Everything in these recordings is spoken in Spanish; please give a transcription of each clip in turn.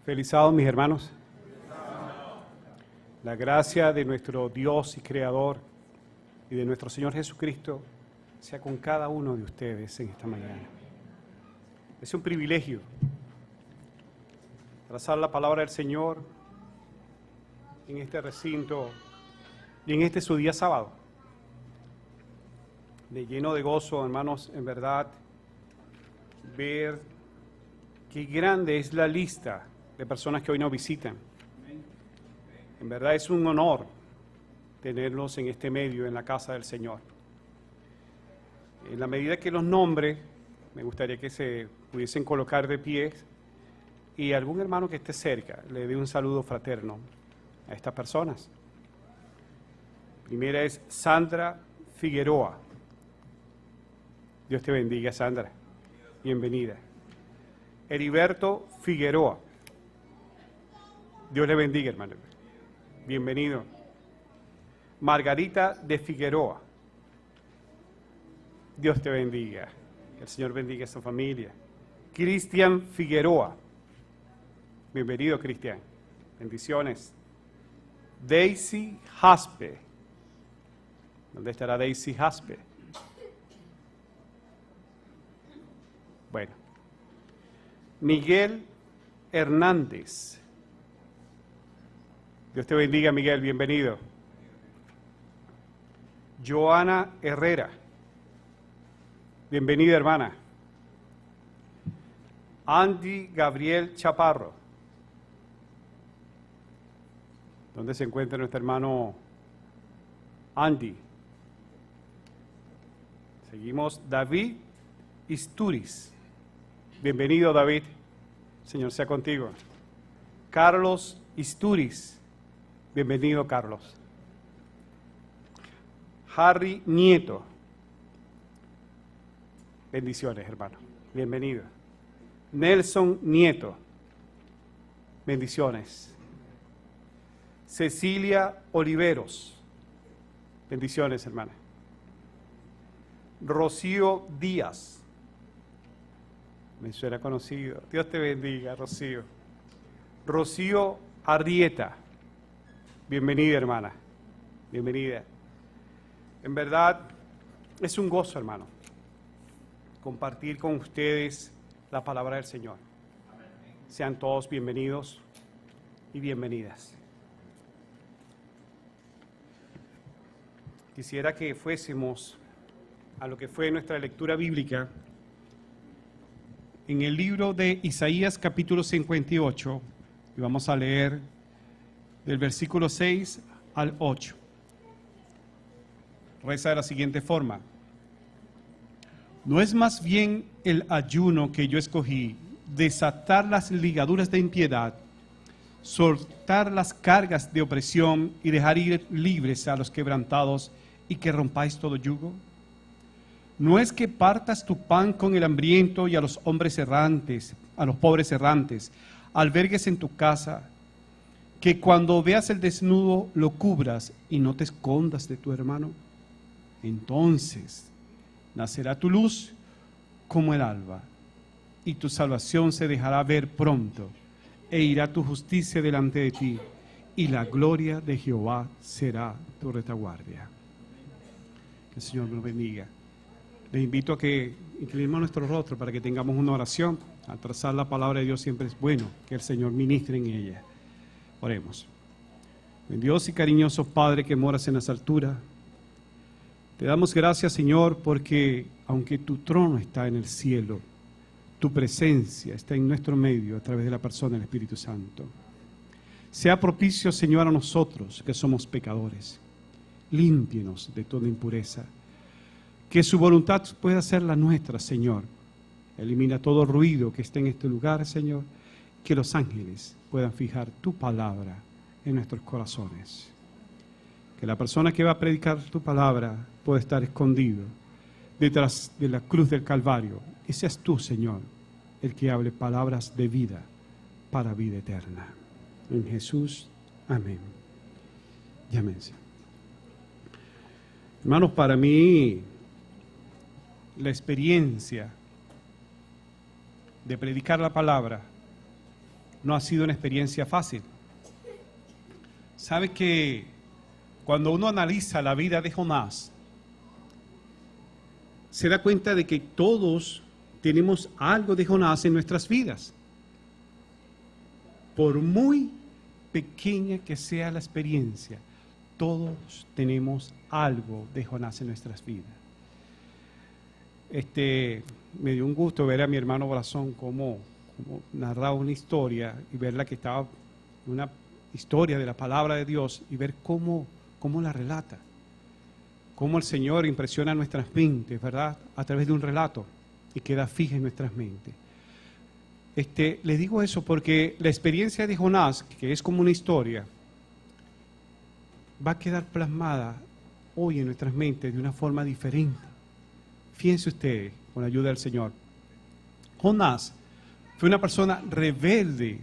Feliz sábado, mis hermanos. La gracia de nuestro Dios y Creador y de nuestro Señor Jesucristo sea con cada uno de ustedes en esta mañana. Es un privilegio trazar la palabra del Señor en este recinto y en este su día sábado. De lleno de gozo, hermanos, en verdad, ver qué grande es la lista de personas que hoy nos visitan. En verdad es un honor tenerlos en este medio, en la casa del Señor. En la medida que los nombre, me gustaría que se pudiesen colocar de pie y algún hermano que esté cerca le dé un saludo fraterno a estas personas. Primera es Sandra Figueroa. Dios te bendiga, Sandra. Bienvenida. Heriberto Figueroa. Dios le bendiga, hermano. Bienvenido. Margarita de Figueroa. Dios te bendiga. El Señor bendiga a su familia. Cristian Figueroa. Bienvenido, Cristian. Bendiciones. Daisy Jaspe. ¿Dónde estará Daisy Jaspe? Bueno. Miguel Hernández. Dios te bendiga, Miguel, bienvenido. Joana Herrera. Bienvenida, hermana. Andy Gabriel Chaparro. ¿Dónde se encuentra nuestro hermano Andy? Seguimos, David Isturiz. Bienvenido, David. Señor sea contigo. Carlos Isturiz. Bienvenido, Carlos. Harry Nieto. Bendiciones, hermano. Bienvenido. Nelson Nieto. Bendiciones. Cecilia Oliveros. Bendiciones, hermana. Rocío Díaz. Me suena conocido. Dios te bendiga, Rocío. Rocío Arrieta. Bienvenida, hermana. Bienvenida. En verdad, es un gozo, hermano, compartir con ustedes la palabra del Señor. Sean todos bienvenidos y bienvenidas. Quisiera que fuésemos a lo que fue nuestra lectura bíblica en el libro de Isaías capítulo 58, y vamos a leer del versículo 6 al 8. Reza de la siguiente forma: ¿no es más bien el ayuno que yo escogí, desatar las ligaduras de impiedad, soltar las cargas de opresión y dejar ir libres a los quebrantados y que rompáis todo yugo? ¿No es que partas tu pan con el hambriento y a los hombres errantes, a los pobres errantes, albergues en tu casa, que cuando veas el desnudo lo cubras y no te escondas de tu hermano? Entonces nacerá tu luz como el alba, y tu salvación se dejará ver pronto, e irá tu justicia delante de ti, y la gloria de Jehová será tu retaguardia. Que el Señor nos bendiga. Les invito a que inclinemos nuestro rostro para que tengamos una oración. Al trazar la palabra de Dios siempre es bueno que el Señor ministre en ella. Oremos. Buen Dios y cariñoso Padre que moras en las alturas, te damos gracias, Señor, porque aunque tu trono está en el cielo, tu presencia está en nuestro medio a través de la persona del Espíritu Santo. Sea propicio, Señor, a nosotros que somos pecadores. Límpienos de toda impureza. Que su voluntad pueda ser la nuestra, Señor. Elimina todo ruido que esté en este lugar, Señor. Que los ángeles puedan fijar tu palabra en nuestros corazones. Que la persona que va a predicar tu palabra pueda estar escondido detrás de la cruz del Calvario. Y seas tú, Señor, el que hable palabras de vida para vida eterna. En Jesús, amén. Y amén. Hermanos, para mí la experiencia de predicar la palabra no ha sido una experiencia fácil. ¿Sabe que cuando uno analiza la vida de Jonás, se da cuenta de que todos tenemos algo de Jonás en nuestras vidas? Por muy pequeña que sea la experiencia, todos tenemos algo de Jonás en nuestras vidas. Me dio un gusto ver a mi hermano Brazón cómo narraba una historia y verla que estaba una historia de la palabra de Dios y ver cómo la relata, cómo el Señor impresiona nuestras mentes, ¿verdad? A través de un relato y queda fija en nuestras mentes. Les digo eso porque la experiencia de Jonás, que es como una historia, va a quedar plasmada hoy en nuestras mentes de una forma diferente. Fíjense ustedes, con la ayuda del Señor. Jonás fue una persona rebelde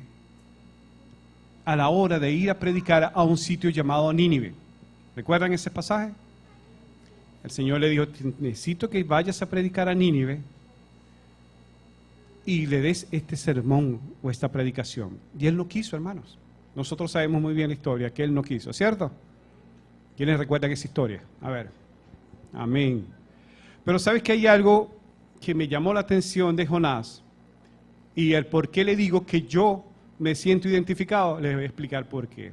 a la hora de ir a predicar a un sitio llamado Nínive. ¿Recuerdan ese pasaje? El Señor le dijo, necesito que vayas a predicar a Nínive y le des este sermón o esta predicación. Y él no quiso, hermanos. Nosotros sabemos muy bien la historia, que él no quiso, ¿cierto? ¿Quiénes recuerdan esa historia? A ver. Amén. Pero ¿sabes que hay algo que me llamó la atención de Jonás? Y el por qué le digo que yo me siento identificado, les voy a explicar por qué.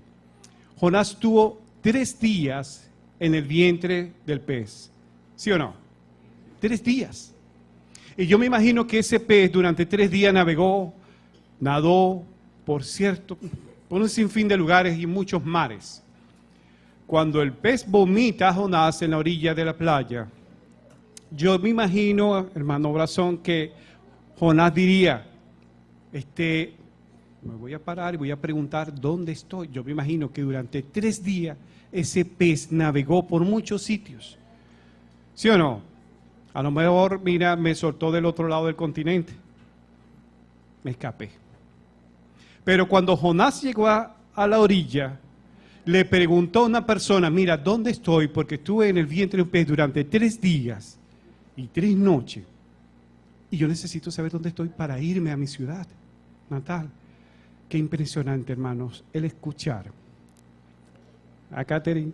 Jonás tuvo 3 días en el vientre del pez. ¿Sí o no? 3 días. Y yo me imagino que ese pez durante 3 días nadó por un sinfín de lugares y muchos mares. Cuando el pez vomita a Jonás en la orilla de la playa, yo me imagino, hermano Brazón, que Jonás diría, me voy a parar y voy a preguntar dónde estoy. Yo me imagino que durante 3 días ese pez navegó por muchos sitios. ¿Sí o no? A lo mejor, mira, me soltó del otro lado del continente. Me escapé. Pero cuando Jonás llegó a la orilla, le preguntó a una persona, mira, ¿dónde estoy? Porque estuve en el vientre de un pez durante 3 días y 3 noches. Y yo necesito saber dónde estoy para irme a mi ciudad natal. Qué impresionante, hermanos, el escuchar a Catherine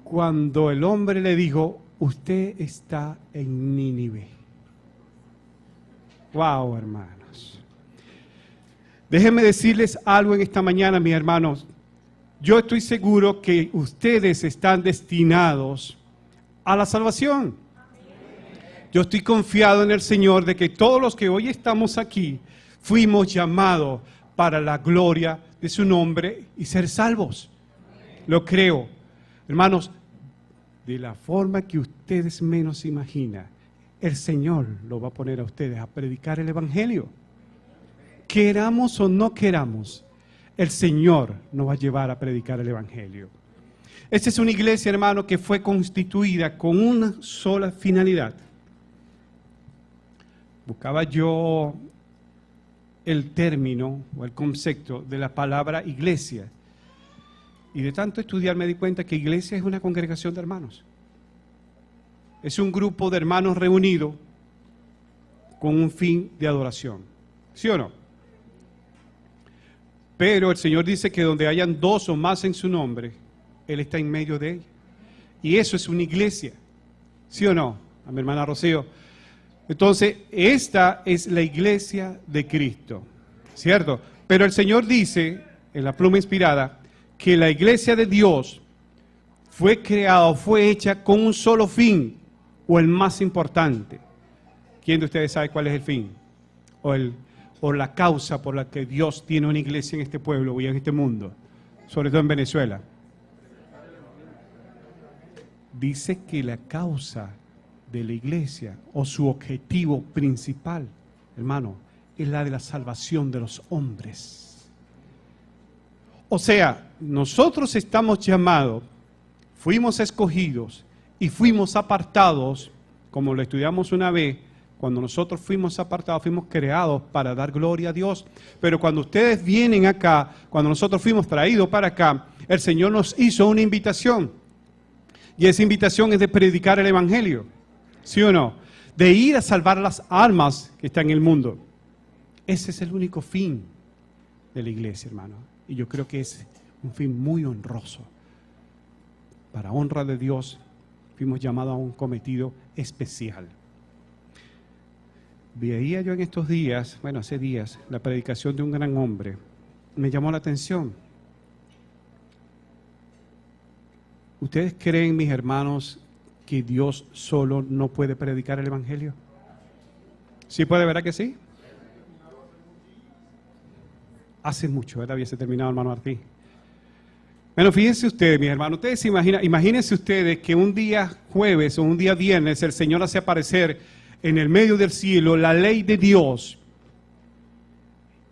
cuando el hombre le dijo, usted está en Nínive. Wow, hermanos. Déjenme decirles algo en esta mañana, mis hermanos. Yo estoy seguro que ustedes están destinados a la salvación. Yo estoy confiado en el Señor de que todos los que hoy estamos aquí fuimos llamados para la gloria de su nombre y ser salvos. Lo creo. Hermanos, de la forma que ustedes menos imaginan, el Señor lo va a poner a ustedes a predicar el Evangelio. Queramos o no queramos, el Señor nos va a llevar a predicar el Evangelio. Esta es una iglesia, hermano, que fue constituida con una sola finalidad. Buscaba yo el término o el concepto de la palabra iglesia. Y de tanto estudiar me di cuenta que iglesia es una congregación de hermanos. Es un grupo de hermanos reunidos con un fin de adoración. ¿Sí o no? Pero el Señor dice que donde hayan 2 o más en su nombre, Él está en medio de ella. Y eso es una iglesia. ¿Sí o no? A mi hermana Rocío. Entonces, esta es la iglesia de Cristo, ¿cierto? Pero el Señor dice, en la pluma inspirada, que la iglesia de Dios fue creada, fue hecha con un solo fin, o el más importante. ¿Quién de ustedes sabe cuál es el fin? O la causa por la que Dios tiene una iglesia en este pueblo y en este mundo, sobre todo en Venezuela. Dice que la causa de la iglesia o su objetivo principal, hermano, es la de la salvación de los hombres. O sea, nosotros estamos llamados, fuimos escogidos y fuimos apartados, como lo estudiamos una vez, cuando nosotros fuimos apartados, fuimos creados para dar gloria a Dios. Pero cuando ustedes vienen acá, cuando nosotros fuimos traídos para acá, el Señor nos hizo una invitación. Y esa invitación es de predicar el Evangelio. ¿Sí o no? De ir a salvar las almas que están en el mundo. Ese es el único fin de la iglesia, hermano. Y yo creo que es un fin muy honroso. Para honra de Dios, fuimos llamados a un cometido especial. Veía yo en estos días, bueno, hace días, la predicación de un gran hombre. Me llamó la atención. ¿Ustedes creen, mis hermanos, que Dios solo no puede predicar el Evangelio? ¿Sí puede, verdad que sí? Hace mucho, ¿verdad? Hubiese terminado, hermano Martín. Bueno, fíjense ustedes, mis hermanos, ustedes se imagínense ustedes que un día jueves o un día viernes el Señor hace aparecer en el medio del cielo la ley de Dios,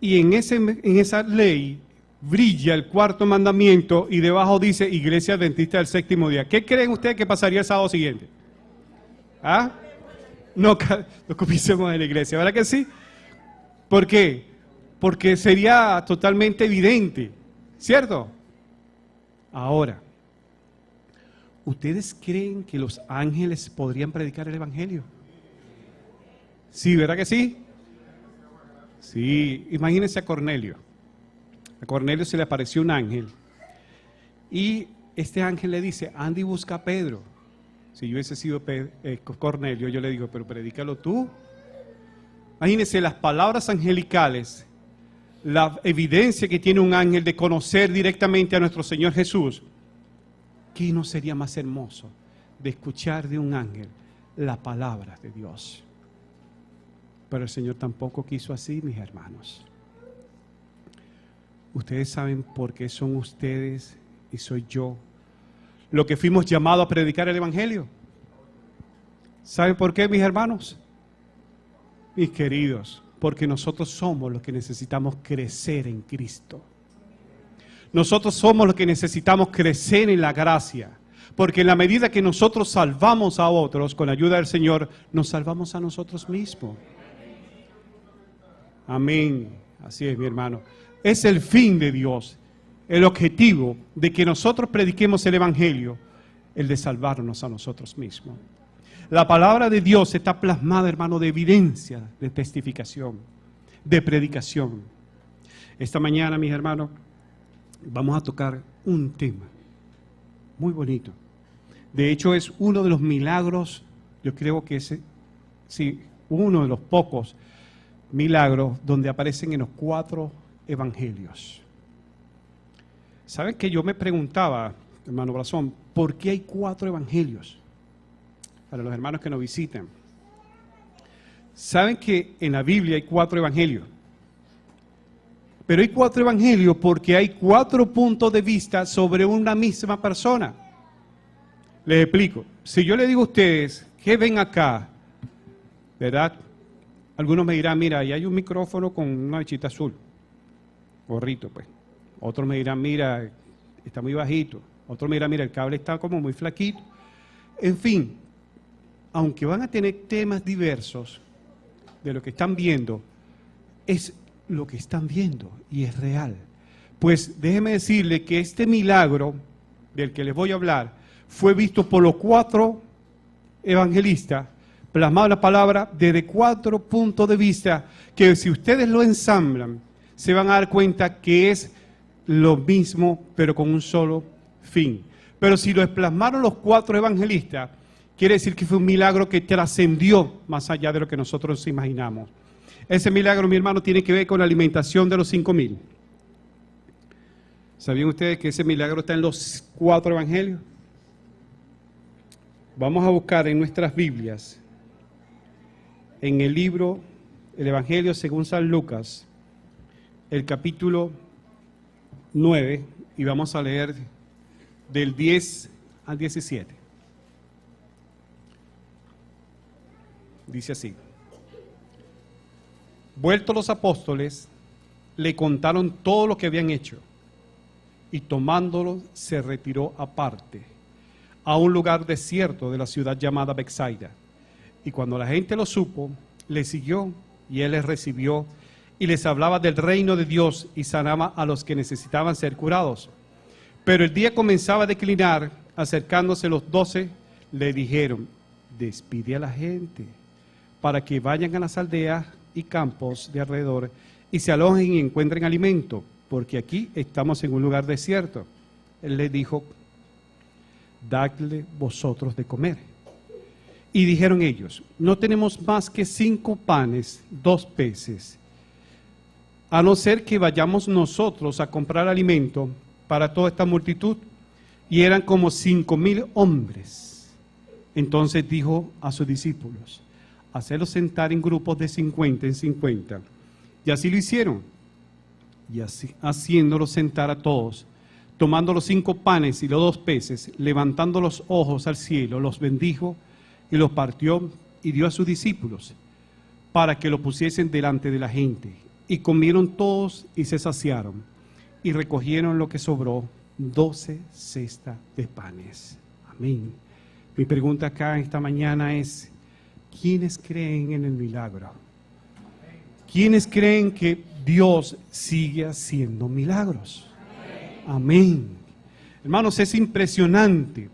y en esa ley brilla el cuarto mandamiento y debajo dice Iglesia Adventista del Séptimo Día. ¿Qué creen ustedes que pasaría el sábado siguiente? ¿Ah? No ocupísemos de la iglesia, ¿verdad que sí? ¿Por qué? Porque sería totalmente evidente, ¿cierto? Ahora, ¿ustedes creen que los ángeles podrían predicar el Evangelio? Sí, ¿verdad que sí? Sí, imagínense a Cornelio. A Cornelio se le apareció un ángel y este ángel le dice, anda y busca a Pedro. Si yo hubiese sido Cornelio, yo le digo, pero predícalo tú. Imagínense las palabras angelicales, la evidencia que tiene un ángel de conocer directamente a nuestro Señor Jesús. ¿Qué no sería más hermoso de escuchar de un ángel la palabra de Dios? Pero el Señor tampoco quiso así, mis hermanos. Ustedes saben por qué son ustedes y soy yo lo que fuimos llamados a predicar el Evangelio. ¿Saben por qué, mis hermanos? Mis queridos, porque nosotros somos los que necesitamos crecer en Cristo. Nosotros somos los que necesitamos crecer en la gracia. Porque en la medida que nosotros salvamos a otros, con la ayuda del Señor, nos salvamos a nosotros mismos. Amén. Así es, mi hermano. Es el fin de Dios, el objetivo de que nosotros prediquemos el Evangelio, el de salvarnos a nosotros mismos. La palabra de Dios está plasmada, hermano, de evidencia, de testificación, de predicación. Esta mañana, mis hermanos, vamos a tocar un tema muy bonito. De hecho, es uno de los milagros, yo creo que es, sí, uno de los pocos milagros donde aparecen en los 4 evangelios. ¿Saben que yo me preguntaba, hermano Brazón, por qué hay 4 evangelios? Para los hermanos que nos visitan. ¿Saben que en la Biblia hay 4 evangelios? Pero hay 4 evangelios porque hay 4 puntos de vista sobre una misma persona. Les explico. Si yo le digo a ustedes que ven acá, ¿verdad? Algunos me dirán, mira, ahí hay un micrófono con una lechita azul, gorrito, pues. Otros me dirán, mira, está muy bajito. Otros me dirán, mira, el cable está como muy flaquito. En fin, aunque van a tener temas diversos de lo que están viendo, es lo que están viendo y es real. Pues déjeme decirle que este milagro del que les voy a hablar fue visto por los 4 evangelistas, plasmado en la palabra desde 4 puntos de vista que si ustedes lo ensamblan se van a dar cuenta que es lo mismo pero con un solo fin. Pero si lo plasmaron los 4 evangelistas, quiere decir que fue un milagro que trascendió más allá de lo que nosotros imaginamos. Ese milagro, mi hermano, tiene que ver con la alimentación de los 5,000. ¿Sabían ustedes que ese milagro está en los 4 evangelios? Vamos a buscar en nuestras Biblias, en el libro, el Evangelio según San Lucas, el capítulo 9, y vamos a leer del 10 al 17. Dice así: vueltos los apóstoles, le contaron todo lo que habían hecho, y tomándolo se retiró aparte, a un lugar desierto de la ciudad llamada Betsaida. Y cuando la gente lo supo, le siguió, y él les recibió, y les hablaba del reino de Dios, y sanaba a los que necesitaban ser curados. Pero el día comenzaba a declinar, acercándose los 12, le dijeron: despide a la gente, para que vayan a las aldeas y campos de alrededor y se alojen y encuentren alimento, porque aquí estamos en un lugar desierto. Él les dijo, dadle vosotros de comer. Y dijeron ellos, no tenemos más que 5 panes, 2 peces, a no ser que vayamos nosotros a comprar alimento para toda esta multitud. Y eran como 5,000 hombres. Entonces dijo a sus discípulos, hacerlos sentar en grupos de 50 en 50. Y así lo hicieron. Y así, haciéndolos sentar a todos, tomando los 5 panes y los 2 peces, levantando los ojos al cielo, los bendijo y los partió y dio a sus discípulos para que lo pusiesen delante de la gente. Y comieron todos y se saciaron y recogieron lo que sobró, 12 cestas de panes. Amén. Mi pregunta acá esta mañana es, ¿quiénes creen en el milagro? ¿Quiénes creen que Dios sigue haciendo milagros? Amén. Hermanos, es impresionante.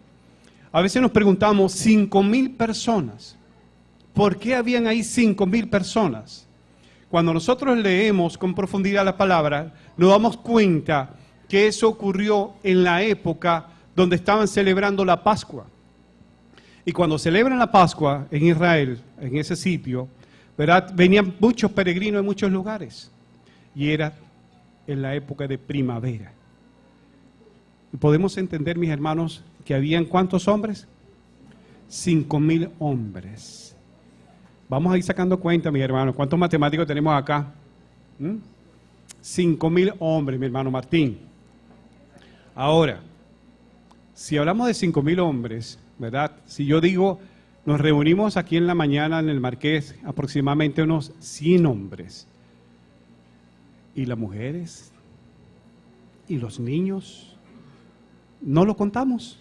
A veces nos preguntamos, 5,000 personas. ¿Por qué habían ahí 5,000 personas? Cuando nosotros leemos con profundidad la palabra, nos damos cuenta que eso ocurrió en la época donde estaban celebrando la Pascua. Y cuando celebran la Pascua en Israel, en ese sitio, ¿verdad?, venían muchos peregrinos de muchos lugares. Y era en la época de primavera. Y podemos entender, mis hermanos, que habían ¿cuántos hombres? 5,000 hombres. Vamos a ir sacando cuenta, mis hermanos. ¿Cuántos matemáticos tenemos acá? 5,000 hombres, mi hermano Martín. Ahora, si hablamos de 5,000 hombres, ¿verdad? Si yo digo, nos reunimos aquí en la mañana en el Marqués, aproximadamente unos 100 hombres. ¿Y las mujeres? ¿Y los niños? ¿No lo contamos?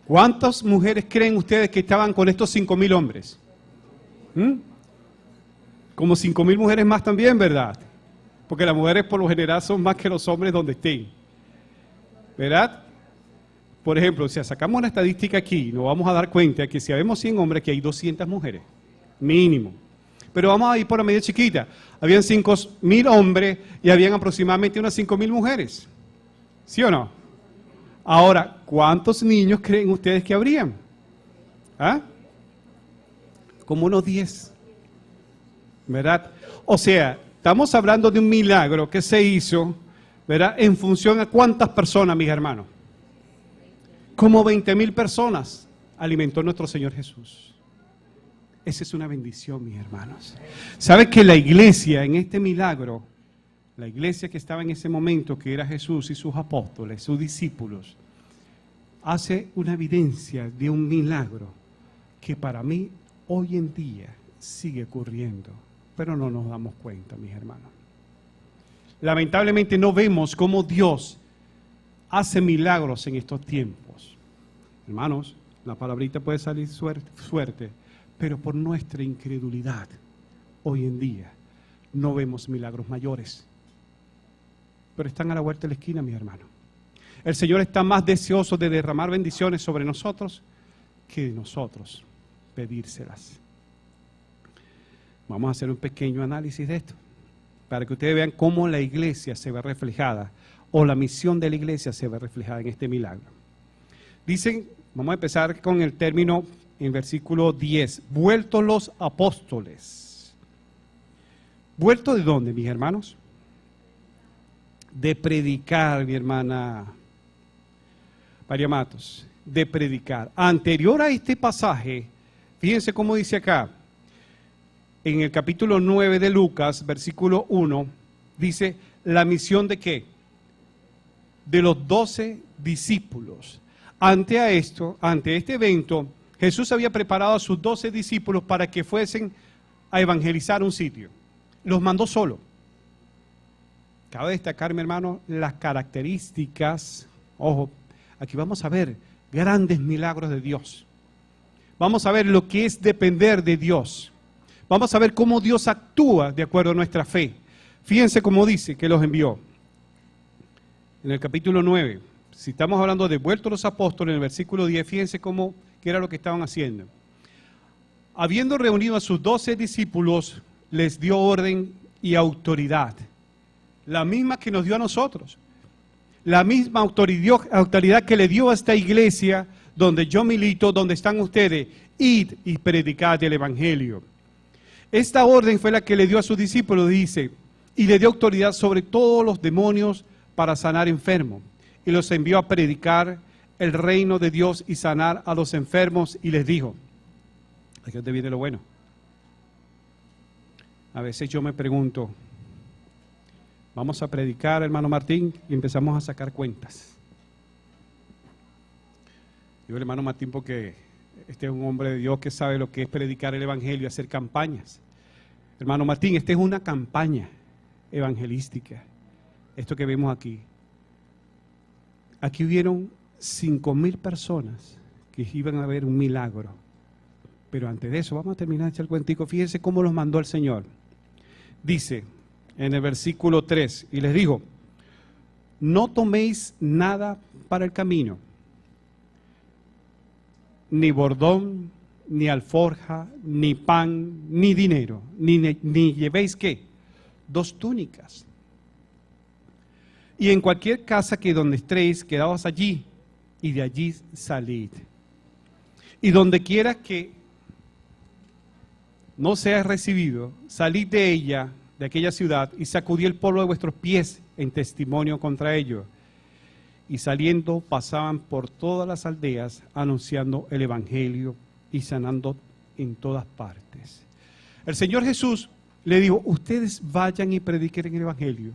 ¿Cuántas mujeres creen ustedes que estaban con estos 5,000 hombres? Como 5,000 mujeres más también, ¿verdad? Porque las mujeres por lo general son más que los hombres donde estén. ¿Verdad? Por ejemplo, si sacamos una estadística aquí, nos vamos a dar cuenta que si habemos 100 hombres, que hay 200 mujeres, mínimo. Pero vamos a ir por la medida chiquita. Habían 5,000 hombres y habían aproximadamente unas 5,000 mujeres. ¿Sí o no? Ahora, ¿cuántos niños creen ustedes que habrían? ¿Ah? Como unos 10. ¿Verdad? O sea, estamos hablando de un milagro que se hizo, ¿verdad?, en función a cuántas personas, mis hermanos. Como 20,000 personas alimentó nuestro Señor Jesús. Esa es una bendición, mis hermanos. ¿Sabe que la iglesia en este milagro, la iglesia que estaba en ese momento, que era Jesús y sus apóstoles, sus discípulos, hace una evidencia de un milagro que para mí hoy en día sigue ocurriendo, pero no nos damos cuenta, mis hermanos. Lamentablemente no vemos cómo Dios hace milagros en estos tiempos. Hermanos, la palabrita puede salir fuerte, pero por nuestra incredulidad, hoy en día, no vemos milagros mayores. Pero están a la vuelta de la esquina, mis hermanos. El Señor está más deseoso de derramar bendiciones sobre nosotros que de nosotros pedírselas. Vamos a hacer un pequeño análisis de esto, para que ustedes vean cómo la iglesia se ve reflejada, o la misión de la iglesia se ve reflejada en este milagro. Dicen, vamos a empezar con el término en versículo 10, vueltos los apóstoles. ¿Vueltos de dónde, mis hermanos? De predicar, mi hermana María Matos, de predicar. Anterior a este pasaje, fíjense cómo dice acá, en el capítulo 9 de Lucas, versículo 1, dice, ¿la misión de qué? De los 12 discípulos. Ante este evento, Jesús había preparado a sus 12 discípulos para que fuesen a evangelizar un sitio. Los mandó solo. Cabe destacar, mi hermano, las características. Ojo, aquí vamos a ver grandes milagros de Dios. Vamos a ver lo que es depender de Dios. Vamos a ver cómo Dios actúa de acuerdo a nuestra fe. Fíjense cómo dice que los envió. En el capítulo 9, si estamos hablando de vueltos los apóstoles, en el versículo 10, fíjense cómo, qué era lo que estaban haciendo. Habiendo reunido a sus 12 discípulos, les dio orden y autoridad, la misma que nos dio a nosotros, la misma autoridad que le dio a esta iglesia donde yo milito, donde están ustedes. Id y predicad el evangelio. Esta orden fue la que le dio a sus discípulos, dice, y le dio autoridad sobre todos los demonios para sanar enfermos. Y los envió a predicar el reino de Dios y sanar a los enfermos, y les dijo, aquí es donde viene lo bueno. A veces yo me pregunto, vamos a predicar, hermano Martín, y empezamos a sacar cuentas. Digo el hermano Martín porque este es un hombre de Dios que sabe lo que es predicar el evangelio, hacer campañas. Hermano Martín, esta es una campaña evangelística, esto que vemos aquí. Aquí hubieron 5,000 personas que iban a ver un milagro. Pero antes de eso, vamos a terminar de echar el cuentico. Fíjense cómo los mandó el Señor. Dice en el versículo 3, y les dijo, no toméis nada para el camino, ni bordón, ni alforja, ni pan, ni dinero, ni llevéis ¿qué? 2 túnicas. Y en cualquier casa que donde estéis, quedaos allí, y de allí salid. Y donde quiera que no seas recibido, salid de ella, de aquella ciudad, y sacudí el polvo de vuestros pies en testimonio contra ellos. Y saliendo pasaban por todas las aldeas anunciando el evangelio y sanando en todas partes. El Señor Jesús le dijo, ustedes vayan y prediquen el evangelio.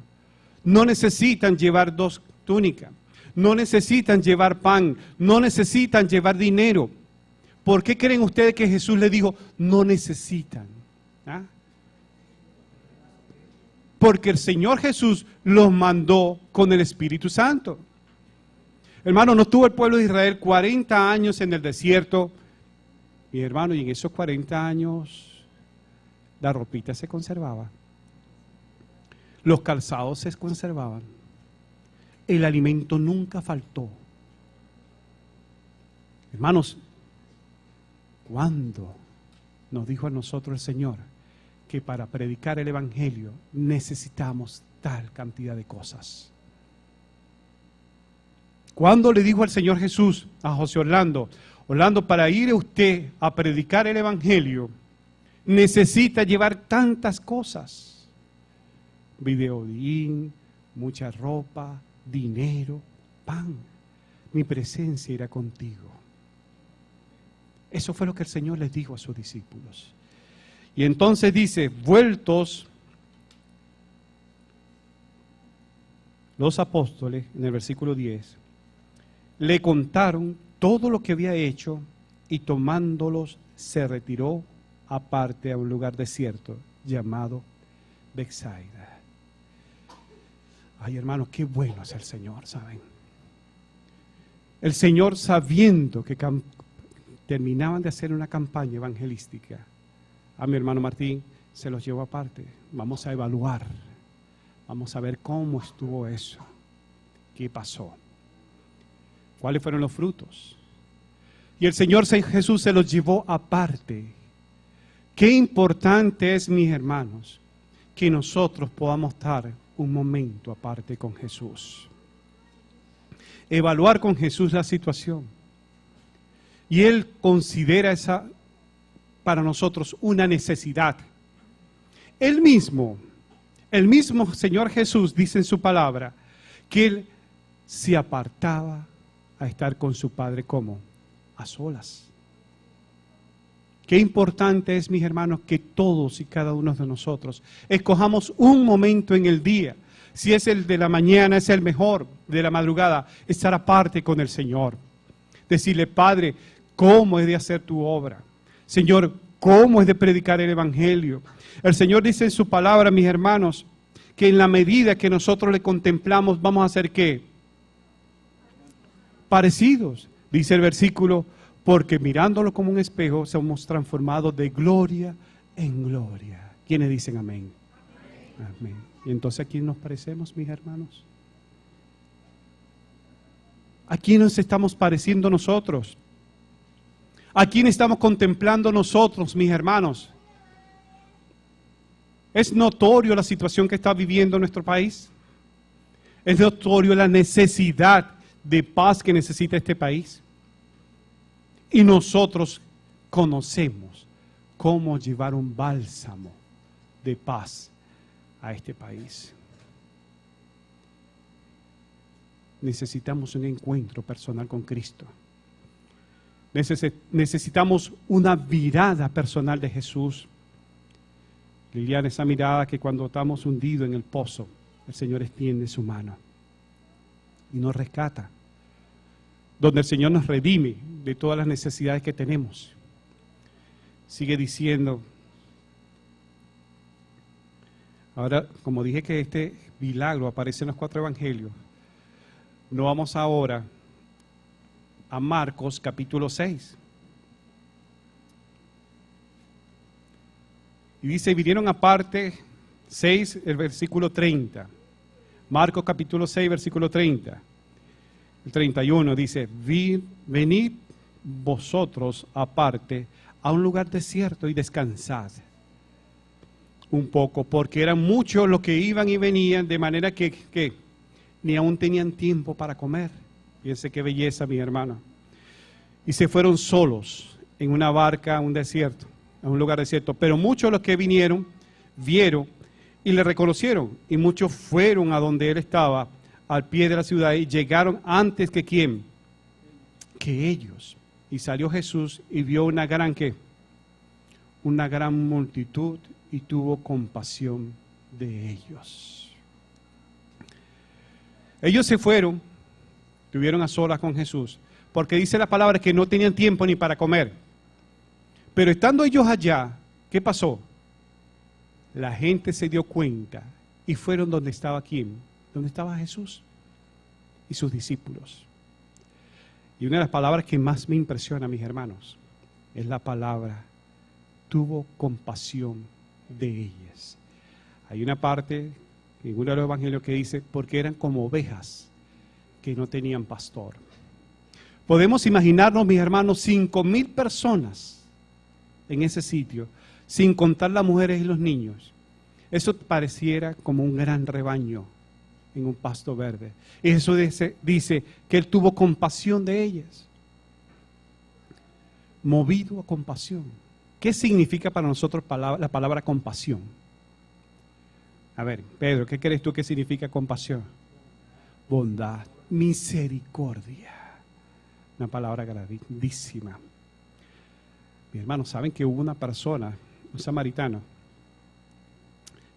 No necesitan llevar 2 túnicas, no necesitan llevar pan, no necesitan llevar dinero. ¿Por qué creen ustedes que Jesús le dijo, no necesitan? ¿Ah? Porque el Señor Jesús los mandó con el Espíritu Santo. Hermano, no estuvo el pueblo de Israel 40 años en el desierto, mi hermano, y en esos 40 años la ropita se conservaba, los calzados se conservaban, el alimento nunca faltó. Hermanos, ¿cuándo nos dijo a nosotros el Señor que para predicar el evangelio necesitamos tal cantidad de cosas? ¿Cuándo le dijo el Señor Jesús a José Orlando, Orlando, para ir usted a predicar el evangelio, necesita llevar tantas cosas? Videodín, mucha ropa, dinero, pan. Mi presencia irá contigo. Eso fue lo que el Señor les dijo a sus discípulos. Y entonces dice, vueltos los apóstoles, en el versículo 10, le contaron todo lo que había hecho y tomándolos se retiró aparte a un lugar desierto llamado Betsaida. Ay, hermanos, qué bueno es el Señor, ¿saben? El Señor, sabiendo que terminaban de hacer una campaña evangelística, a mi hermano Martín se los llevó aparte. Vamos a evaluar, vamos a ver cómo estuvo eso, qué pasó, cuáles fueron los frutos. Y el Señor Jesús se los llevó aparte. Qué importante es, mis hermanos, que nosotros podamos estar un momento aparte con Jesús. Evaluar con Jesús la situación. Y Él considera esa para nosotros una necesidad. El mismo Señor Jesús dice en su palabra que Él se apartaba a estar con su Padre, ¿cómo? A solas. Qué importante es, mis hermanos, que todos y cada uno de nosotros escojamos un momento en el día. Si es el de la mañana, es el mejor, de la madrugada, estar aparte con el Señor. Decirle, Padre, ¿cómo es de hacer tu obra? Señor, ¿cómo es de predicar el evangelio? El Señor dice en su palabra, mis hermanos, que en la medida que nosotros le contemplamos, vamos a ser ¿qué? Parecidos. Dice el versículo, porque mirándolo como un espejo, somos transformados de gloria en gloria. ¿Quiénes dicen amén? Amén. Y entonces, ¿a quién nos parecemos, mis hermanos? ¿A quién nos estamos pareciendo nosotros? ¿A quién estamos contemplando nosotros, mis hermanos? Es notorio la situación que está viviendo nuestro país. Es notorio la necesidad de paz que necesita este país. Y nosotros conocemos cómo llevar un bálsamo de paz a este país. Necesitamos un encuentro personal con Cristo. Necesitamos una mirada personal de Jesús. Liliana, esa mirada que cuando estamos hundidos en el pozo, el Señor extiende su mano y nos rescata. Donde el Señor nos redime de todas las necesidades que tenemos. Sigue diciendo, ahora, como dije que este milagro aparece en los 4 evangelios, no vamos ahora a Marcos capítulo 6. Y dice, vinieron aparte 6, el versículo 30. Marcos capítulo 6, versículo 30. El 31 dice, venid vosotros aparte a un lugar desierto y descansad un poco, porque eran muchos los que iban y venían, de manera que ni aún tenían tiempo para comer. Fíjense qué belleza, mi hermano. Y se fueron solos en una barca a un desierto, a un lugar desierto. Pero muchos de los que vinieron, vieron y le reconocieron. Y muchos fueron a donde él estaba, al pie de la ciudad, y llegaron antes que ¿quién? Que ellos. Y salió Jesús y vio una gran, ¿qué? Una gran multitud y tuvo compasión de ellos. Ellos se fueron, estuvieron a solas con Jesús, porque dice la palabra que no tenían tiempo ni para comer. Pero estando ellos allá, ¿qué pasó? La gente se dio cuenta y fueron donde estaba ¿quién? Donde estaba Jesús y sus discípulos. Y una de las palabras que más me impresiona, mis hermanos, es la palabra, tuvo compasión de ellas. Hay una parte en uno de los evangelios que dice, porque eran como ovejas que no tenían pastor. Podemos imaginarnos, mis hermanos, 5,000 personas en ese sitio, sin contar las mujeres y los niños. Eso pareciera como un gran rebaño en un pasto verde. Y Jesús dice que Él tuvo compasión de ellas. Movido a compasión. ¿Qué significa para nosotros la palabra compasión? A ver, Pedro, ¿qué crees tú que significa compasión? Bondad, misericordia. Una palabra grandísima. Mis hermanos, ¿saben que hubo una persona, un samaritano,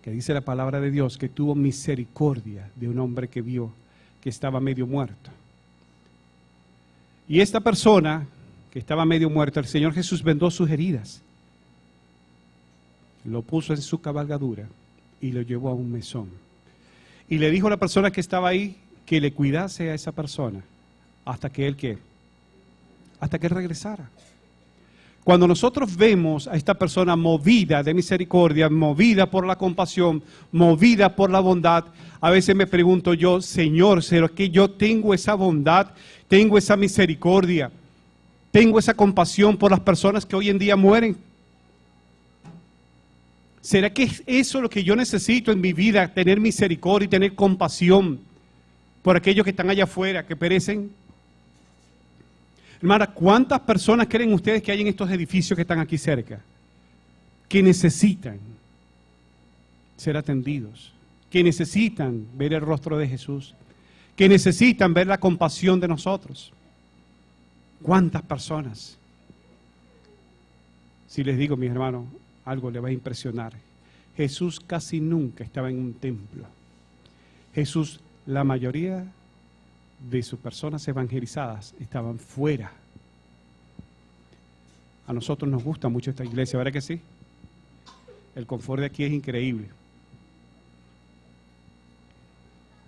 que dice la palabra de Dios, que tuvo misericordia de un hombre que vio que estaba medio muerto? Y esta persona que estaba medio muerto, el Señor Jesús vendó sus heridas, lo puso en su cabalgadura y lo llevó a un mesón. Y le dijo a la persona que estaba ahí que le cuidase a esa persona hasta que él, ¿qué? Hasta que él regresara. Cuando nosotros vemos a esta persona movida de misericordia, movida por la compasión, movida por la bondad, a veces me pregunto yo, Señor, ¿será que yo tengo esa bondad, tengo esa misericordia, tengo esa compasión por las personas que hoy en día mueren? ¿Será que es eso lo que yo necesito en mi vida, tener misericordia y tener compasión por aquellos que están allá afuera, que perecen? Hermana, ¿cuántas personas creen ustedes que hay en estos edificios que están aquí cerca? Que necesitan ser atendidos, que necesitan ver el rostro de Jesús, que necesitan ver la compasión de nosotros. ¿Cuántas personas? Si les digo, mis hermanos, algo le va a impresionar. Jesús casi nunca estaba en un templo. Jesús, la mayoría de sus personas evangelizadas estaban fuera. A nosotros nos gusta mucho esta iglesia, ¿verdad que sí? El confort de aquí es increíble.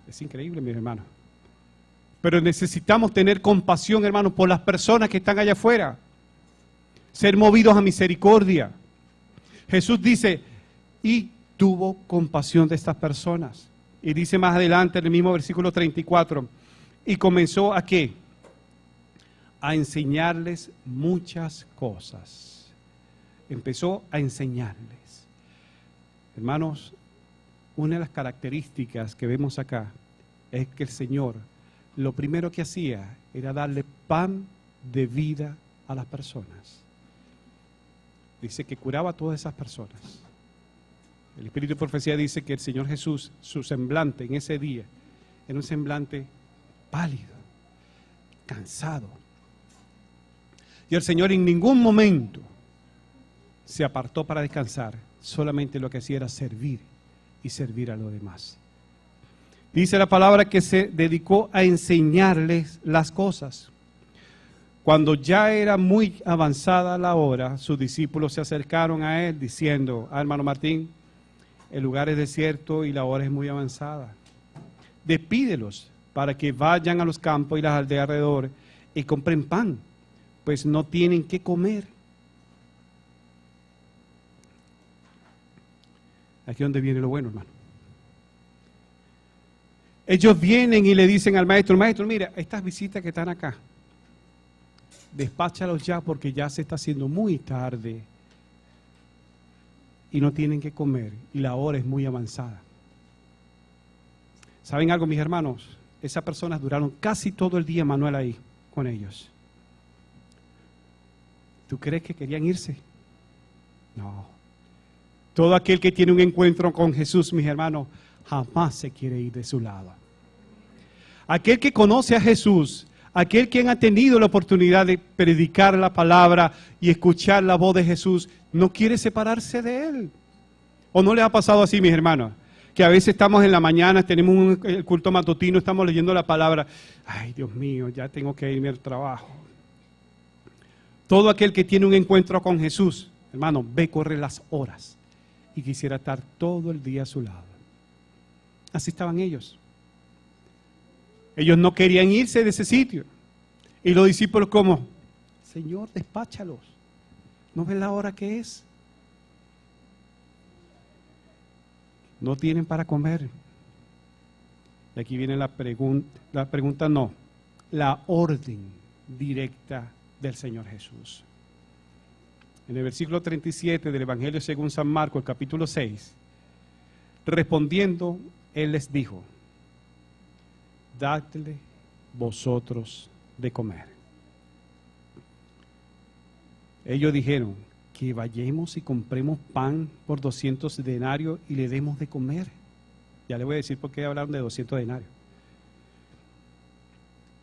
Es increíble, mis hermanos. Pero necesitamos tener compasión, hermanos, por las personas que están allá afuera. Ser movidos a misericordia. Jesús dice, y tuvo compasión de estas personas. Y dice más adelante en el mismo versículo 34, y comenzó a ¿qué? A enseñarles muchas cosas. Empezó a enseñarles. Hermanos, una de las características que vemos acá es que el Señor lo primero que hacía era darle pan de vida a las personas. Dice que curaba a todas esas personas. El Espíritu de Profecía dice que el Señor Jesús, su semblante en ese día, era un semblante pálido, cansado. Y el Señor en ningún momento se apartó para descansar, solamente lo que hacía era servir y servir a los demás. Dice la palabra que se dedicó a enseñarles las cosas. Cuando ya era muy avanzada la hora, sus discípulos se acercaron a él diciendo: hermano Martín, el lugar es desierto y la hora es muy avanzada. Despídelos para que vayan a los campos y las aldeas alrededor y compren pan, pues no tienen qué comer. Aquí es donde viene lo bueno, hermano. Ellos vienen y le dicen al maestro: maestro, mira, estas visitas que están acá, despáchalos ya porque ya se está haciendo muy tarde y no tienen que comer y la hora es muy avanzada. ¿Saben algo, mis hermanos? Esas personas duraron casi todo el día, Manuel, ahí con ellos. ¿Tú crees que querían irse? No. Todo aquel que tiene un encuentro con Jesús, mis hermanos, jamás se quiere ir de su lado. Aquel que conoce a Jesús, aquel que ha tenido la oportunidad de predicar la palabra y escuchar la voz de Jesús, no quiere separarse de Él. ¿O no le ha pasado así, mis hermanos? Que a veces estamos en la mañana, tenemos el culto matutino, estamos leyendo la palabra. Ay, Dios mío, ya tengo que irme al trabajo. Todo aquel que tiene un encuentro con Jesús, hermano, ve correr las horas y quisiera estar todo el día a su lado. Así estaban ellos. Ellos no querían irse de ese sitio. Y los discípulos como: Señor, despáchalos. ¿No ves la hora que es? No tienen para comer. Y aquí viene la pregunta no, la orden directa del Señor Jesús. En el versículo 37 del Evangelio según San Marcos, el capítulo 6, respondiendo, Él les dijo: dadle vosotros de comer. Ellos dijeron: que vayamos y compremos pan por 200 denarios y le demos de comer. Ya le voy a decir por qué hablaron de 200 denarios.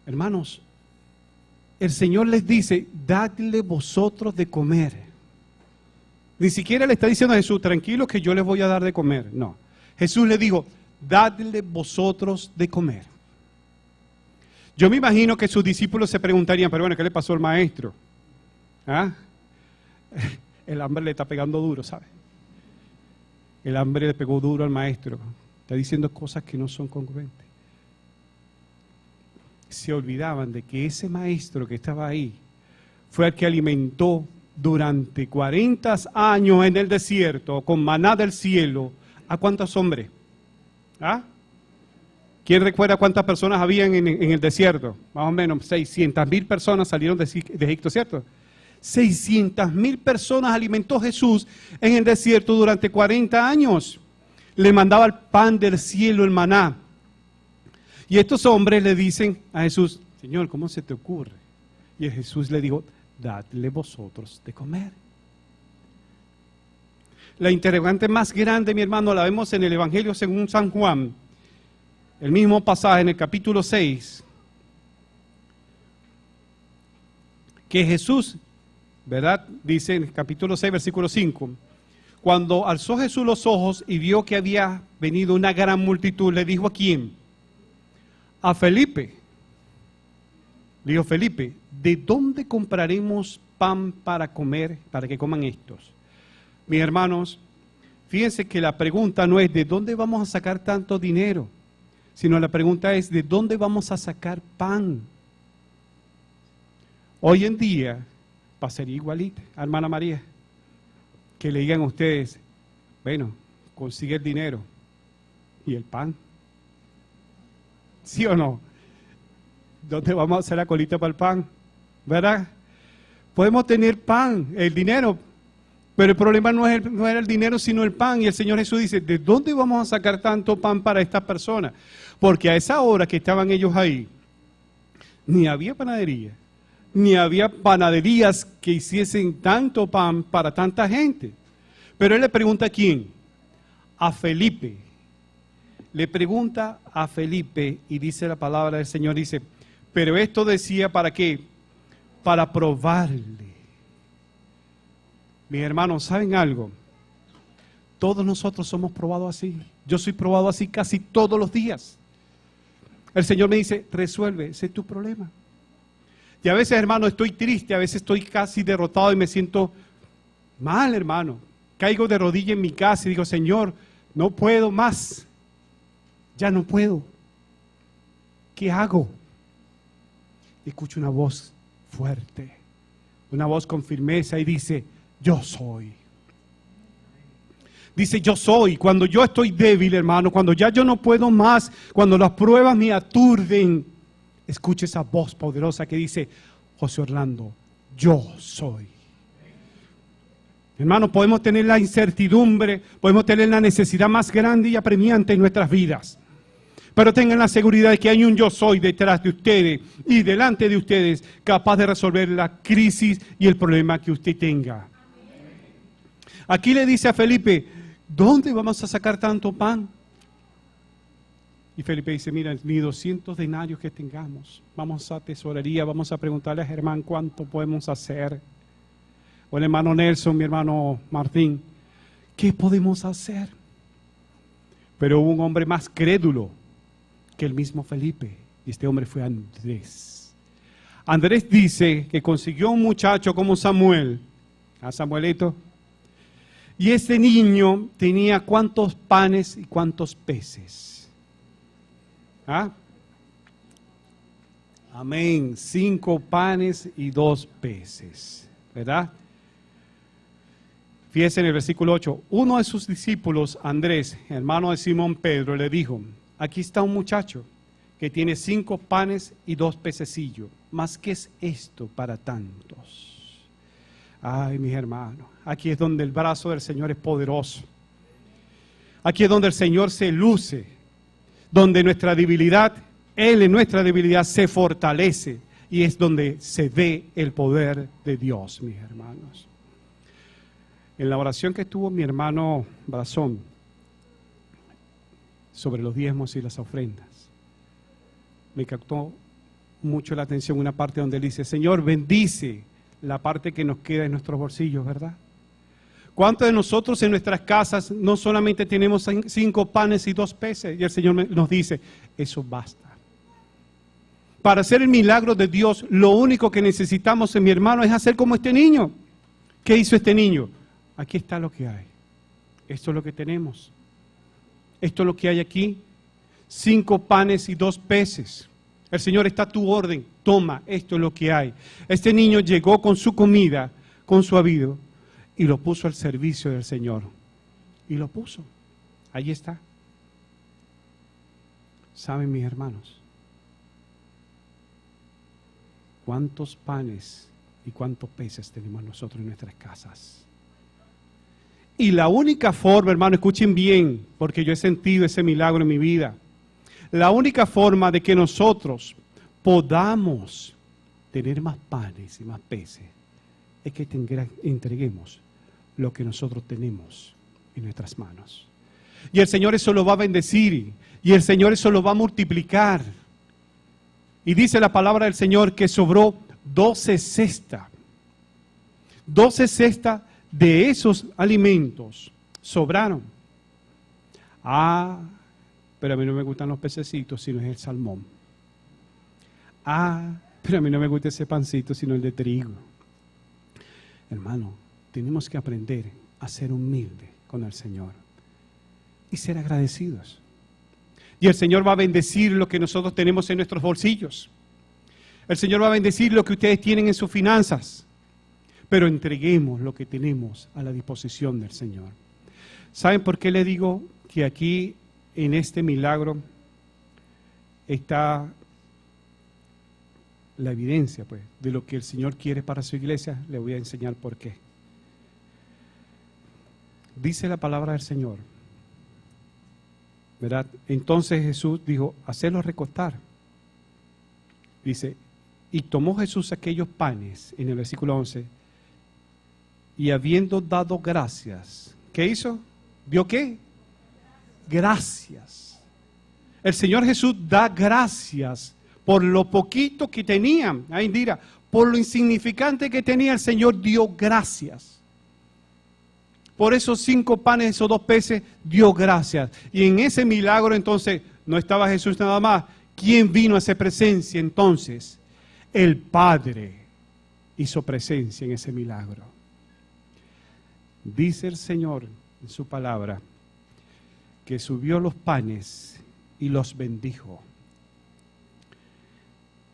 Hermanos, el Señor les dice: dadle vosotros de comer. Ni siquiera le está diciendo a Jesús: tranquilo que yo les voy a dar de comer. No, Jesús le dijo: dadle vosotros de comer. Yo me imagino que sus discípulos se preguntarían: pero bueno, ¿qué le pasó al maestro? ¿Ah? El hambre le está pegando duro, ¿sabe? El hambre le pegó duro al maestro. Está diciendo cosas que no son congruentes. Se olvidaban de que ese maestro que estaba ahí fue el que alimentó durante 40 años en el desierto con maná del cielo. ¿A cuántos hombres? ¿Ah? ¿Quién recuerda cuántas personas habían en el desierto? Más o menos 600.000 personas salieron de Egipto, ¿cierto? 600.000 personas alimentó Jesús en el desierto durante 40 años. Le mandaba el pan del cielo, el maná. Y estos hombres le dicen a Jesús: Señor, ¿cómo se te ocurre? Y Jesús le dijo: dadle vosotros de comer. La interrogante más grande, mi hermano, la vemos en el Evangelio según San Juan. El mismo pasaje en el capítulo 6. Que Jesús, ¿verdad? Dice en el capítulo 6, versículo 5. Cuando alzó Jesús los ojos y vio que había venido una gran multitud, le dijo: ¿a quién? A Felipe. Le dijo: Felipe, ¿de dónde compraremos pan para comer, para que coman estos? Mis hermanos, fíjense que la pregunta no es ¿de dónde vamos a sacar tanto dinero? Sino la pregunta es ¿de dónde vamos a sacar pan? Hoy en día pasaría igualita, hermana María, que le digan a ustedes: bueno, consigue el dinero y el pan. ¿Sí o no? ¿Dónde vamos a hacer la colita para el pan? ¿Verdad? Podemos tener pan, el dinero, Pero el problema no era el dinero, sino el pan. Y el Señor Jesús dice, ¿de dónde vamos a sacar tanto pan para estas personas? Porque a esa hora que estaban ellos ahí, ni había panadería, ni había panaderías que hiciesen tanto pan para tanta gente. Pero él le pregunta a quién, a Felipe. Le pregunta a Felipe y dice la palabra del Señor, dice, pero esto decía ¿para qué? Para probarle. Mis hermanos, ¿saben algo? Todos nosotros somos probados así. Yo soy probado así casi todos los días. El Señor me dice, resuelve, ese es tu problema. Y a veces, hermano, estoy triste, a veces estoy casi derrotado y me siento mal, hermano. Caigo de rodilla en mi casa y digo, Señor, no puedo más. Ya no puedo. ¿Qué hago? Escucho una voz fuerte, una voz con firmeza y dice, yo soy. Dice, yo soy. Cuando yo estoy débil, hermano, cuando ya yo no puedo más, cuando las pruebas me aturden, escuche esa voz poderosa que dice, José Orlando, yo soy. Hermano, podemos tener la incertidumbre, podemos tener la necesidad más grande y apremiante en nuestras vidas. Pero tengan la seguridad de que hay un yo soy detrás de ustedes y delante de ustedes capaz de resolver la crisis y el problema que usted tenga. Aquí le dice a Felipe, ¿dónde vamos a sacar tanto pan? Y Felipe dice, mira, ni 200 denarios que tengamos. Vamos a tesorería, vamos a preguntarle a Germán cuánto podemos hacer. O el hermano Nelson, mi hermano Martín, ¿qué podemos hacer? Pero hubo un hombre más crédulo que el mismo Felipe, y este hombre fue Andrés. Andrés dice que consiguió un muchacho como Samuel, a Samuelito, y este niño tenía ¿cuántos panes y cuántos peces? ¿Ah? Amén, 5 panes y 2 peces, ¿verdad? Fíjense en el versículo 8, uno de sus discípulos, Andrés, hermano de Simón Pedro, le dijo, aquí está un muchacho que tiene 5 panes y 2 pececillos. ¿Más qué es esto para tantos? Ay, mis hermanos, aquí es donde el brazo del Señor es poderoso. Aquí es donde el Señor se luce, donde nuestra debilidad, Él en nuestra debilidad se fortalece y es donde se ve el poder de Dios, mis hermanos. En la oración que tuvo mi hermano Brazón, sobre los diezmos y las ofrendas, me captó mucho la atención una parte donde él dice, Señor, bendice la parte que nos queda en nuestros bolsillos, ¿verdad? ¿Cuántos de nosotros en nuestras casas no solamente tenemos 5 panes y 2 peces? Y el Señor nos dice, eso basta. Para hacer el milagro de Dios, lo único que necesitamos, mi hermano, es hacer como este niño. ¿Qué hizo este niño? Aquí está lo que hay. Esto es lo que tenemos. Esto es lo que hay aquí, 5 panes y 2 peces. El Señor está a tu orden, toma, esto es lo que hay. Este niño llegó con su comida, con su habido, y lo puso al servicio del Señor. Y lo puso, ahí está. ¿Saben, mis hermanos? ¿Cuántos panes y cuántos peces tenemos nosotros en nuestras casas? Y la única forma, hermano, escuchen bien, porque yo he sentido ese milagro en mi vida. La única forma de que nosotros podamos tener más panes y más peces es que entreguemos lo que nosotros tenemos en nuestras manos. Y el Señor eso lo va a bendecir y el Señor eso lo va a multiplicar. Y dice la palabra del Señor que sobró 12 cestas. 12 cestas de esos alimentos sobraron. Ah, pero a mí no me gustan los pececitos, sino es el salmón. Ah, pero a mí no me gusta ese pancito, sino el de trigo. Hermano, tenemos que aprender a ser humildes con el Señor y ser agradecidos. Y el Señor va a bendecir lo que nosotros tenemos en nuestros bolsillos. El Señor va a bendecir lo que ustedes tienen en sus finanzas. Pero entreguemos lo que tenemos a la disposición del Señor. ¿Saben por qué le digo que aquí en este milagro está la evidencia, pues, de lo que el Señor quiere para su iglesia? Le voy a enseñar por qué. Dice la palabra del Señor, ¿verdad? Entonces Jesús dijo, hacerlo recostar. Dice, y tomó Jesús aquellos panes, en el versículo 11, y habiendo dado gracias, ¿qué hizo? ¿Dio qué? Gracias. El Señor Jesús da gracias por lo poquito que tenían. Ay, mira, por lo insignificante que tenía, el Señor dio gracias. Por esos 5 panes, esos 2 peces, dio gracias. Y en ese milagro entonces no estaba Jesús nada más. ¿Quién vino a hacer presencia entonces? El Padre hizo presencia en ese milagro. Dice el Señor en su palabra que subió los panes y los bendijo.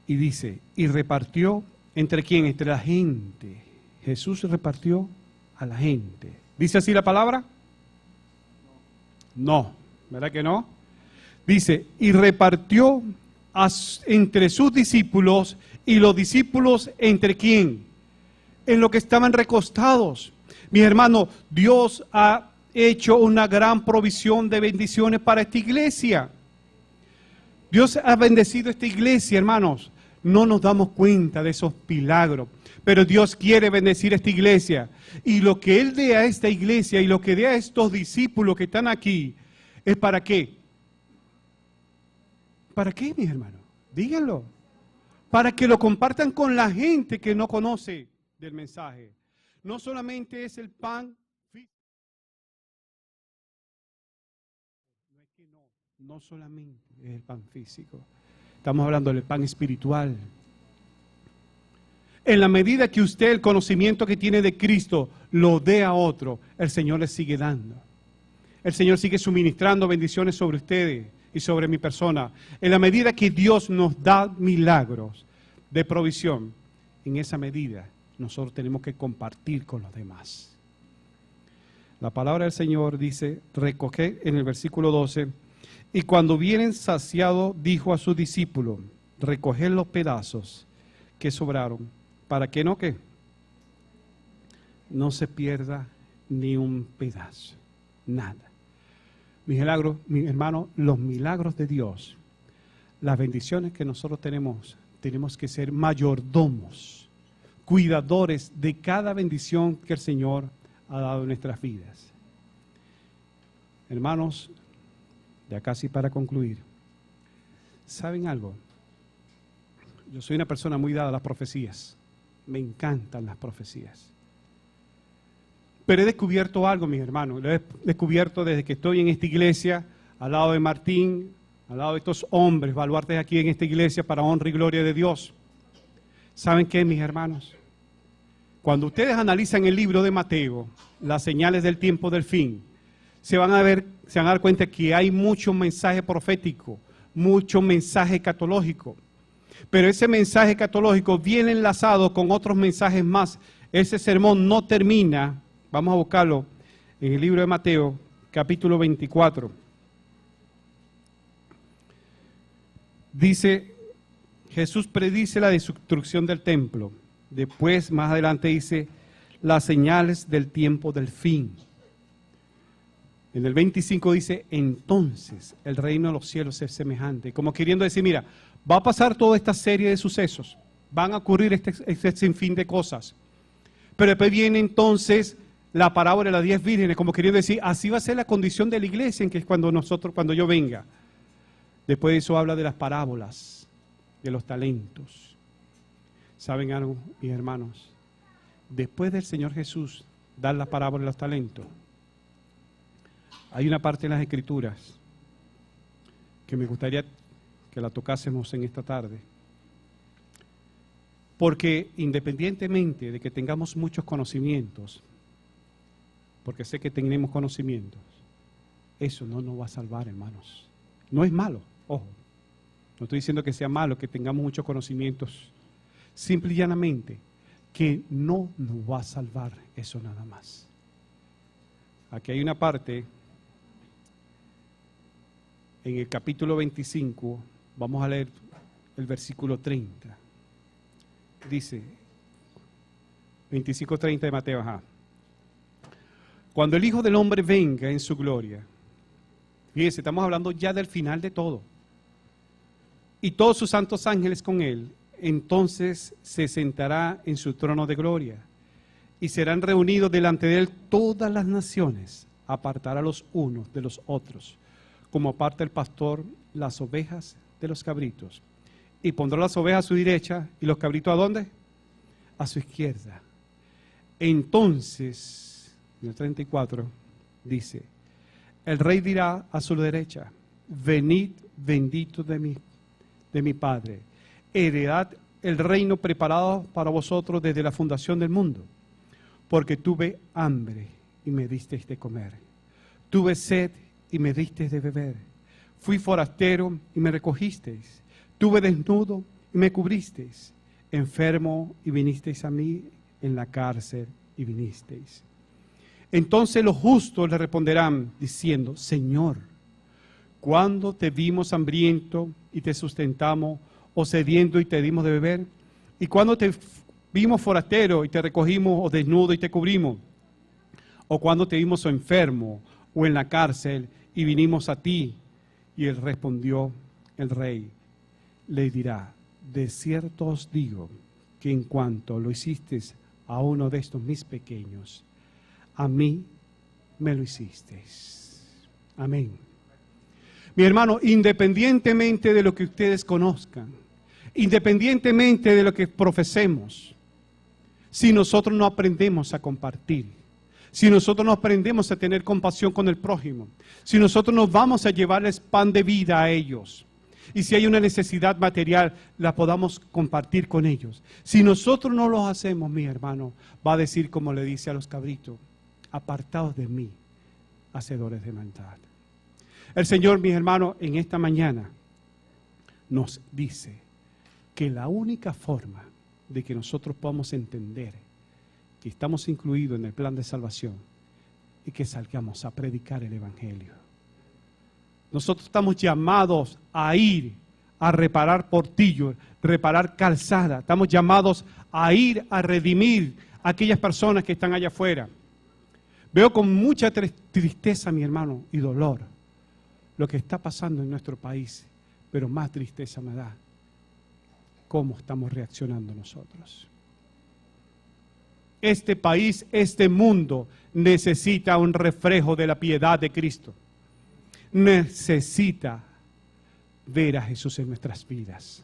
Y dice, y repartió, ¿entre quién? Entre la gente. Jesús repartió a la gente. ¿Dice así la palabra? No, ¿verdad que no? Dice, y repartió entre sus discípulos, y los discípulos ¿entre quién? En lo que estaban recostados. Mis hermanos, Dios ha hecho una gran provisión de bendiciones para esta iglesia. Dios ha bendecido esta iglesia, hermanos. No nos damos cuenta de esos milagros, pero Dios quiere bendecir esta iglesia. Y lo que Él dé a esta iglesia y lo que dé a estos discípulos que están aquí, ¿es para qué? ¿Para qué, mis hermanos? Díganlo. Para que lo compartan con la gente que no conoce del mensaje. No solamente es el pan físico. No es que no solamente es el pan físico. Estamos hablando del pan espiritual. En la medida que usted el conocimiento que tiene de Cristo lo dé a otro, el Señor le sigue dando. El Señor sigue suministrando bendiciones sobre ustedes y sobre mi persona. En la medida que Dios nos da milagros de provisión, en esa medida nosotros tenemos que compartir con los demás. La palabra del Señor dice, recoge en el versículo 12, y cuando vienen saciados, dijo a sus discípulos, recoger los pedazos que sobraron, para que no, ¿qué? No se pierda ni un pedazo, nada. Mis milagros, mis hermanos, los milagros de Dios, las bendiciones que nosotros tenemos que ser mayordomos, cuidadores de cada bendición que el Señor ha dado en nuestras vidas. Hermanos, ya casi para concluir, ¿saben algo? Yo soy una persona muy dada a las profecías. Me encantan las profecías. Pero he descubierto algo, mis hermanos. Lo he descubierto desde que estoy en esta iglesia, al lado de Martín, al lado de estos hombres, baluartes aquí en esta iglesia para honra y gloria de Dios. ¿Saben qué, mis hermanos? Cuando ustedes analizan el libro de Mateo, las señales del tiempo del fin, se van a dar cuenta que hay mucho mensaje profético, mucho mensaje escatológico. Pero ese mensaje escatológico viene enlazado con otros mensajes más. Ese sermón no termina, vamos a buscarlo en el libro de Mateo, capítulo 24. Dice, Jesús predice la destrucción del templo. Después, más adelante dice, las señales del tiempo del fin. En el 25 dice, entonces el reino de los cielos es semejante. Como queriendo decir, mira, va a pasar toda esta serie de sucesos. Van a ocurrir este sinfín de cosas. Pero después viene entonces la parábola de las 10 vírgenes, como queriendo decir, así va a ser la condición de la iglesia, en que es cuando yo venga. Después de eso habla de las parábolas, de los talentos. ¿Saben algo, mis hermanos? Después del Señor Jesús dar la parábola de los talentos, hay una parte en las Escrituras que me gustaría que la tocásemos en esta tarde. Porque independientemente de que tengamos muchos conocimientos, porque sé que tenemos conocimientos, eso no nos va a salvar, hermanos. No es malo, ojo. No estoy diciendo que sea malo que tengamos muchos conocimientos. Simple y llanamente que no nos va a salvar eso nada más. Aquí hay una parte en el capítulo 25, vamos a leer el versículo 30. Dice, 25:30 de Mateo, Cuando el Hijo del Hombre venga en su gloria, fíjense, estamos hablando ya del final de todo, y todos sus santos ángeles con él, entonces se sentará en su trono de gloria, y serán reunidos delante de él todas las naciones, apartará los unos de los otros, como aparta el pastor las ovejas de los cabritos, y pondrá las ovejas a su derecha, y los cabritos ¿a dónde? A su izquierda. Entonces, en el 34, dice, el rey dirá a su derecha, venid bendito de mi Padre, heredad el reino preparado para vosotros desde la fundación del mundo, porque tuve hambre y me disteis de comer, tuve sed y me disteis de beber, fui forastero y me recogisteis, tuve desnudo y me cubristeis, enfermo y vinisteis a mí, en la cárcel y vinisteis. Entonces los justos le responderán diciendo, Señor, ¿cuándo te vimos hambriento y te sustentamos, o sediento y te dimos de beber? ¿Y cuándo te vimos forastero y te recogimos, o desnudo y te cubrimos? ¿O cuándo te vimos enfermo o en la cárcel y vinimos a ti? Y él respondió, el rey le dirá, de cierto os digo que en cuanto lo hicisteis a uno de estos mis pequeños, a mí me lo hicisteis. Amén. Mi hermano, independientemente de lo que ustedes conozcan, independientemente de lo que profesemos, si nosotros no aprendemos a compartir, si nosotros no aprendemos a tener compasión con el prójimo, si nosotros nos vamos a llevarles pan de vida a ellos, y si hay una necesidad material, la podamos compartir con ellos. Si nosotros no lo hacemos, mi hermano, va a decir como le dice a los cabritos, apartaos de mí, hacedores de maldad. El Señor, mis hermanos, en esta mañana nos dice que la única forma de que nosotros podamos entender que estamos incluidos en el plan de salvación es que salgamos a predicar el Evangelio. Nosotros estamos llamados a ir a reparar portillos, reparar calzada. Estamos llamados a ir a redimir a aquellas personas que están allá afuera. Veo con mucha tristeza, mi hermano, y dolor lo que está pasando en nuestro país, pero más tristeza me da cómo estamos reaccionando nosotros. Este país, este mundo necesita un reflejo de la piedad de Cristo. Necesita ver a Jesús en nuestras vidas.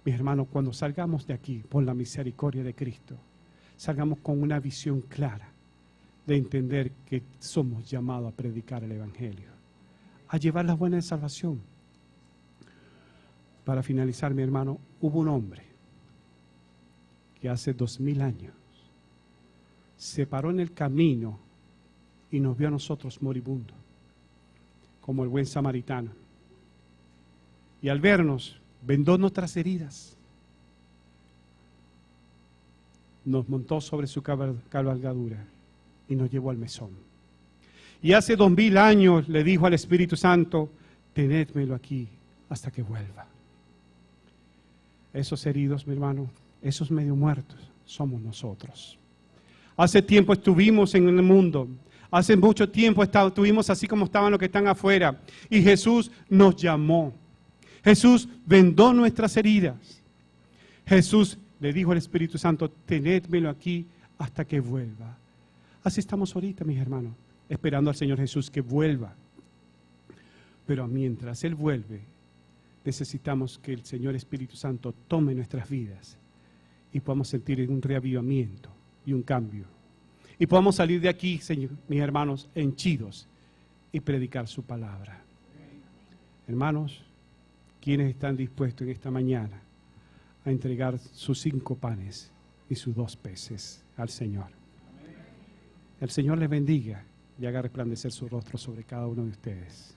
Mis hermanos, cuando salgamos de aquí por la misericordia de Cristo, salgamos con una visión clara de entender que somos llamados a predicar el Evangelio, a llevar las buenas de salvación. Para finalizar, mi hermano, hubo un hombre que hace 2000 años se paró en el camino y nos vio a nosotros moribundos, como el buen samaritano. Y al vernos, vendó nuestras heridas, nos montó sobre su cabalgadura y nos llevó al mesón. Y hace 2000 años le dijo al Espíritu Santo, tenédmelo aquí hasta que vuelva. Esos heridos, mi hermano, esos medio muertos, somos nosotros. Hace tiempo estuvimos en el mundo. Hace mucho tiempo estuvimos así como estaban los que están afuera. Y Jesús nos llamó. Jesús vendó nuestras heridas. Jesús le dijo al Espíritu Santo, tenédmelo aquí hasta que vuelva. Así estamos ahorita, mis hermanos, esperando al Señor Jesús que vuelva. Pero mientras Él vuelve, necesitamos que el Señor Espíritu Santo tome nuestras vidas y podamos sentir un reavivamiento y un cambio. Y podamos salir de aquí, Señor, mis hermanos, henchidos y predicar su palabra. Hermanos, ¿quiénes están dispuestos en esta mañana a entregar sus 5 panes y sus 2 peces al Señor? El Señor les bendiga y haga resplandecer su rostro sobre cada uno de ustedes.